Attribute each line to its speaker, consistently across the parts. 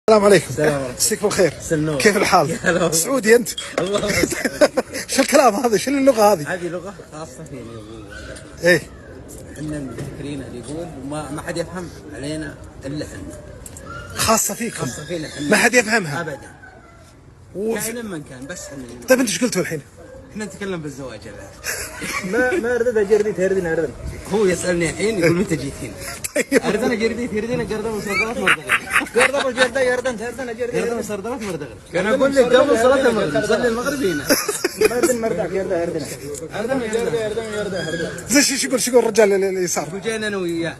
Speaker 1: السلام عليكم.
Speaker 2: السلام عليكم.
Speaker 1: مساك بالخير.
Speaker 2: سنور.
Speaker 1: كيف الحال؟ سعودي انت؟
Speaker 2: الله
Speaker 1: شو الكلام هذا؟ شو اللغه هذه؟
Speaker 2: هذه لغه خاصه فينا.
Speaker 1: ايه
Speaker 2: احنا مذكرين يقول ما حد يفهم علينا الا احنا.
Speaker 1: خاصه فيكم؟
Speaker 2: خاصه فينا احنا.
Speaker 1: ما حد يفهمها
Speaker 2: ابدا. كائنا من كان بس احنا.
Speaker 1: طيب انت ايش قلتوا الحين؟
Speaker 2: احنا نتكلم بالزواج
Speaker 3: ما
Speaker 2: الان.
Speaker 3: ردد جردي تهردين هردن.
Speaker 2: هو يسالني الحين يقول متى جيت هنا؟
Speaker 1: طيب
Speaker 2: اردنا جردي تهردين قردة وسردات مردغل.
Speaker 3: قردة جردة يردن تهردن جردي.
Speaker 2: قردة وسردات مردغل. انا اقول لك قبل صلاه المغرب نصلي المغرب هنا.
Speaker 3: هردن مردع جردة هردن.
Speaker 1: زين شو يقول الرجال اللي صار؟
Speaker 2: جينا انا وياه.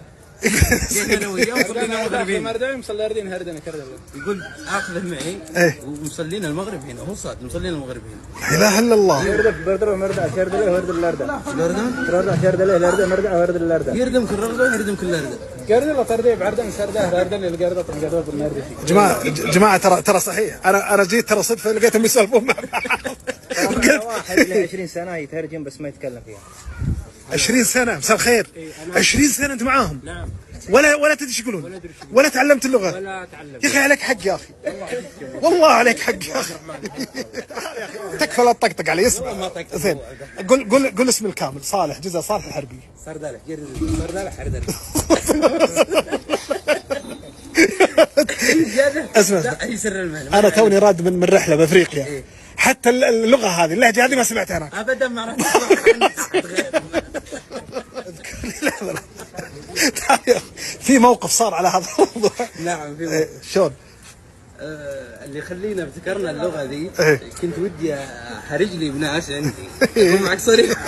Speaker 2: جينا انا وياه وصلينا المغرب هنا.
Speaker 3: مردعين مصلي هردين هردن كردة.
Speaker 2: يقول اخذه معي
Speaker 1: ايه
Speaker 2: ومصلينا المغرب هنا. هو صاد مصلينا المغرب هنا.
Speaker 1: لا اله الا الله.
Speaker 3: يردف بردر مردع شرد له هرد اللاردة.
Speaker 2: الأردن؟
Speaker 3: مردع شرد له لاردة مردع هرد اللاردة.
Speaker 2: يردم كل رغده يردم كل رغده.
Speaker 3: قردة لا تردي بعردن سردة هردن القردة قردة بالنردة.
Speaker 1: جماعه ترى صحيح، انا جيت ترى صدفه لقيتهم يسولفون مع بعض.
Speaker 3: واحد له 20 سنة يترجم بس ما يتكلم فيها.
Speaker 1: 20 سنه مساء الخير. 20 سنه انت معاهم؟
Speaker 3: نعم.
Speaker 1: ولا تدري ايش يقولون؟ ولا تعلمت اللغه؟
Speaker 3: ولا تعلم.
Speaker 1: يا اخي عليك حق يا اخي. والله عليك حق يا اخي. تكفى لا تطقطق علي. اسمع زين، قول اسمي الكامل. صالح جزء صالح الحربي.
Speaker 2: سردالة جرد سردالة حردالة.
Speaker 1: اسمع
Speaker 2: هي سر المهنة.
Speaker 1: انا توني راد من رحله بافريقيا. حتى اللغه هذه اللهجه هذه ما سمعتها انا.
Speaker 2: ابدا ما راح
Speaker 1: في موقف صار على هذا الموضوع.
Speaker 2: نعم في موقف.
Speaker 1: شلون؟
Speaker 2: اللي يخلينا ابتكرنا اللغة ذي
Speaker 1: إيه.
Speaker 2: كنت ودي احرج لي بناس عندي. اكون معك صريح.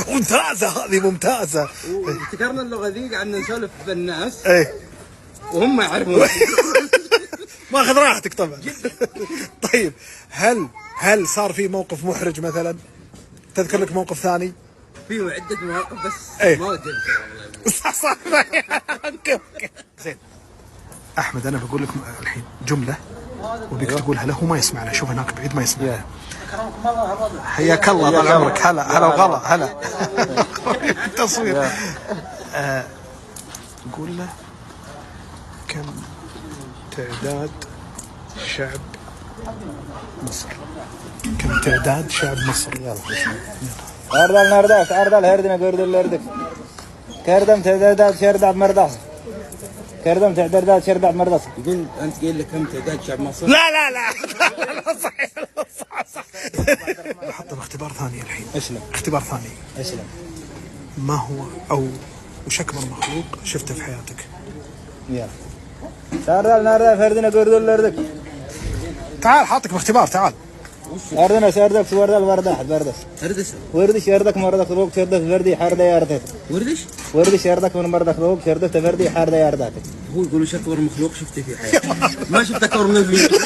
Speaker 1: ممتازه هذه ممتازه.
Speaker 2: وابتكرنا اللغة ذي قعدنا نسولف بالناس
Speaker 1: ايه
Speaker 2: وهم يعرفون.
Speaker 1: ماخذ راحتك طبعا. طيب هل صار في موقف محرج مثلا؟ تذكر لك موقف ثاني؟
Speaker 2: في عدة مواقف بس
Speaker 1: إيه.
Speaker 2: ما ودي
Speaker 1: صح زين احمد، انا بقول لك الحين جمله وبيك تقولها له. ما يسمعنا، شوف هناك بعيد ما يسمعنا. حياك الله طال عمرك. هلا وغلا هلا. التصوير. قول له كم تعداد شعب مصر. كم تعداد شعب مصر. يلا
Speaker 3: أردل نرداس أردل هردنا قردل لردك. كردم تعداد شردع مرداس. كردم تعداد شردع مرداس.
Speaker 2: يقول انت قايل لك كم تعداد شعب مصر؟
Speaker 1: لا صح. حطم اختبار ثاني الحين.
Speaker 3: اسلم.
Speaker 1: اختبار ثاني.
Speaker 3: اسلم.
Speaker 1: ما هو او وش اكبر مخلوق شفته في حياتك؟
Speaker 3: يلا. أردل نرداس هردنا قردل لردك.
Speaker 1: تعال حاطك باختبار. تعال.
Speaker 3: أردنا سردك سوردل ورداح بردس.
Speaker 2: هردس.
Speaker 3: وردش يردك مردك روك شردك فردي حردة يردك. وردش يردك من مردك روك شردك فردي حردة يردك.
Speaker 2: هو يقول وش اكبر مخلوق شفته في حياتي؟ ما شفت اكبر من الفيل.